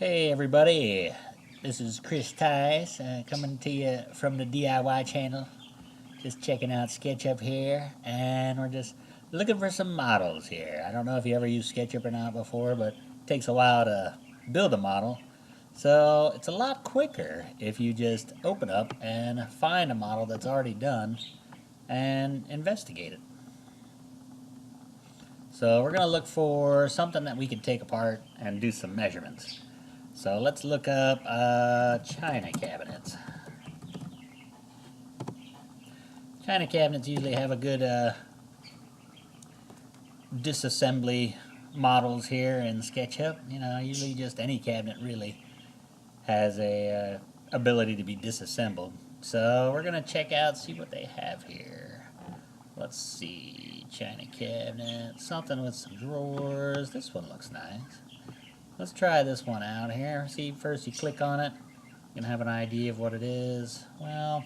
Hey everybody, this is Chris Tice coming to you from the DIY channel. Just checking out Sketchup here, and we're just looking for some models here. I don't know if you ever used Sketchup or not before, but it takes a while to build a model. So it's a lot quicker if you just open up and find a model that's already done and investigate it. So we're going to look for something that we can take apart and do some measurements. So let's look up China cabinets. China cabinets usually have a good disassembly models here in SketchUp. You know, usually just any cabinet really has a ability to be disassembled. So we're going to check out, see what they have here. Let's see, China cabinet, something with some drawers. This one looks nice. Let's try this one out here. See, first you click on it, you can have an idea of what it is. Well,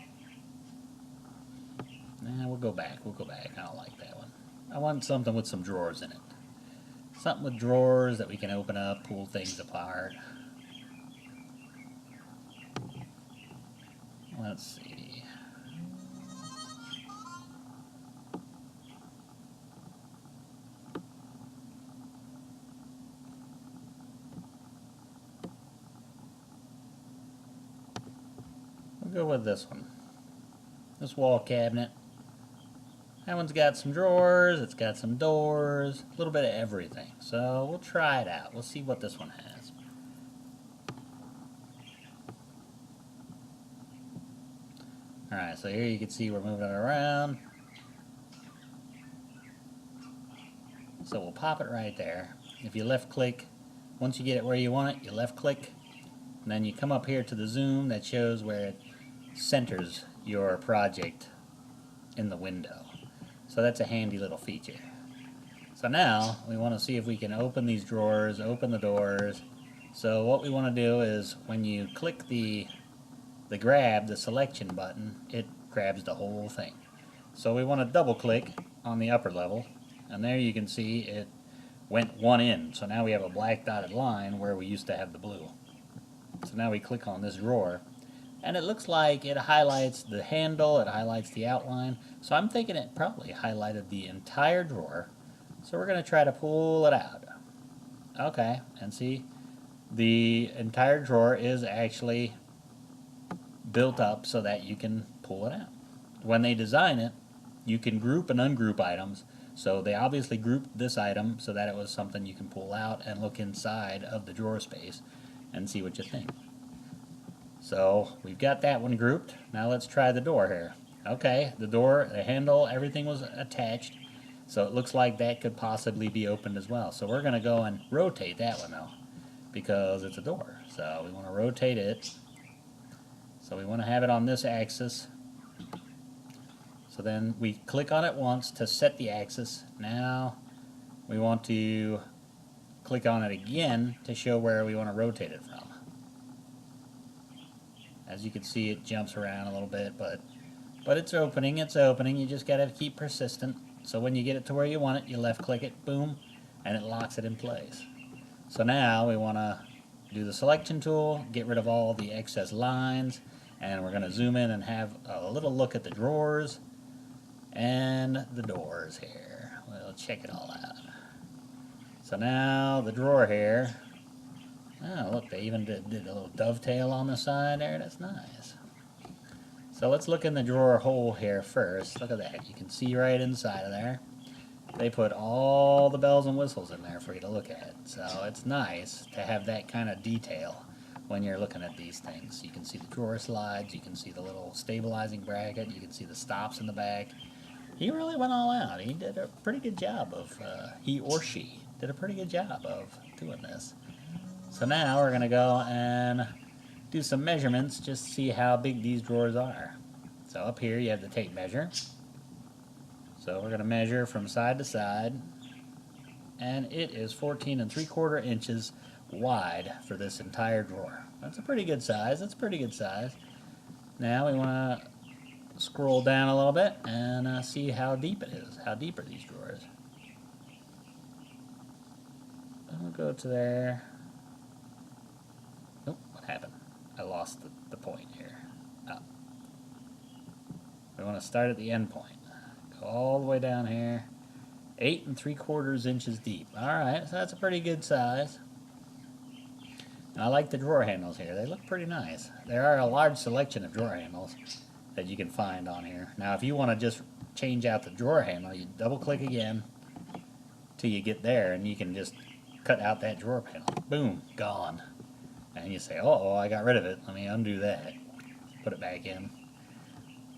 we'll go back. I don't like that one. I want something with some drawers in it. Something with drawers that we can open up, pull things apart. Let's see. We'll go with this one. This wall cabinet. That one's got some drawers, it's got some doors, a little bit of everything. So we'll try it out. We'll see what this one has. Alright, so here you can see we're moving it around. So we'll pop it right there. If you left click, once you get it where you want it, you left click. And then you come up here to the zoom that shows where it centers your project in the window. So that's a handy little feature. So now we want to see if we can open these drawers, open the doors. So what we want to do is when you click the grab, the selection button, it grabs the whole thing. So we want to double click on the upper level, and there you can see it went one in. So now we have a black dotted line where we used to have the blue. So now we click on this drawer, and it looks like it highlights the handle, it highlights the outline. So I'm thinking it probably highlighted the entire drawer. So we're going to try to pull it out. Okay, and see, the entire drawer is actually built up so that you can pull it out. When they design it, you can group and ungroup items. So they obviously grouped this item so that it was something you can pull out and look inside of the drawer space and see what you think. So we've got that one grouped. Now let's try the door here. Okay, the door, the handle, everything was attached. So it looks like that could possibly be opened as well. So we're going to go and rotate that one though, because it's a door. So we want to rotate it. So we want to have it on this axis. So then we click on it once to set the axis. Now we want to click on it again to show where we want to rotate it from. As you can see, it jumps around a little bit, but it's opening, You just got to keep persistent. So when you get it to where you want it, you left click it, boom, and it locks it in place. So now we want to do the selection tool, get rid of all the excess lines, and we're going to zoom in and have a little look at the drawers and the doors here. We'll check it all out. So now the drawer here, oh look, they even did a little dovetail on the side there. That's nice. So let's look in the drawer hole here first. Look at that. You can see right inside of there. They put all the bells and whistles in there for you to look at. So it's nice to have that kind of detail when you're looking at these things. You can see the drawer slides. You can see the little stabilizing bracket. You can see the stops in the back. He really went all out. He did a pretty good job of, he or she did a pretty good job of doing this. So now we're going to go and do some measurements just to see how big these drawers are. So up here you have the tape measure. So we're going to measure from side to side, and it is 14 3/4 inches wide for this entire drawer. That's a pretty good size. Now we want to scroll down a little bit and see how deep it is. How deep are these drawers? We'll go to there. lost the point here. Up. We want to start at the end point. Go all the way down here. 8 3/4 inches deep. Alright, so that's a pretty good size. And I like the drawer handles here. They look pretty nice. There are a large selection of drawer handles that you can find on here. Now if you want to just change out the drawer handle, you double click again till you get there, and you can just cut out that drawer panel. Boom, gone. And you say, oh, I got rid of it. Let me undo that. Put it back in.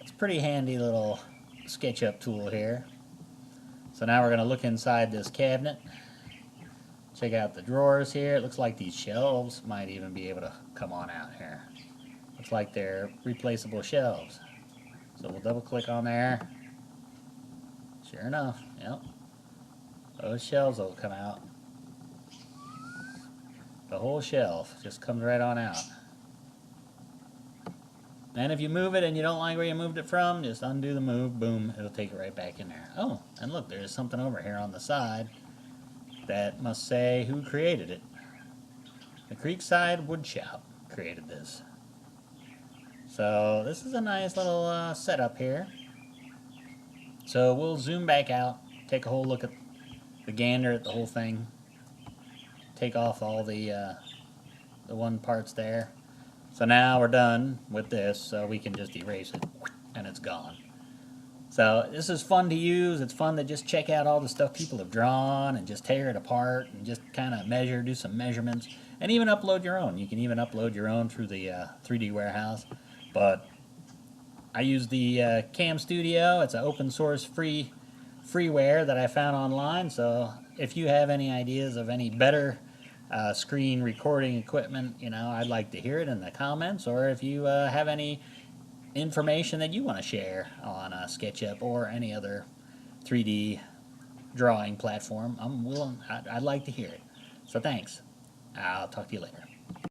It's a pretty handy little SketchUp tool here. So now we're going to look inside this cabinet. Check out the drawers here. It looks like these shelves might even be able to come on out here. Looks like they're replaceable shelves. So we'll double click on there. Sure enough, yep. Those shelves will come out. The whole shelf just comes right on out. And if you move it and you don't like where you moved it from, just undo the move, boom, it'll take it right back in there. Oh, and look, there's something over here on the side that must say who created it. The Creekside Woodshop created this. So this is a nice little setup here. So we'll zoom back out, take a whole look at the gander at the whole thing. Take off all the one parts there. So now we're done with this, so we can just erase it, and it's gone. So this is fun to use. It's fun to just check out all the stuff people have drawn and just tear it apart and just kind of measure, do some measurements, and even upload your own. You can even upload your own through the 3D Warehouse. But I use the Cam Studio. It's an open source freeware that I found online. So if you have any ideas of any better screen recording equipment, I'd like to hear it in the comments, or if you have any information that you want to share on SketchUp or any other 3D drawing platform, I'd like to hear it. So thanks. I'll talk to you later.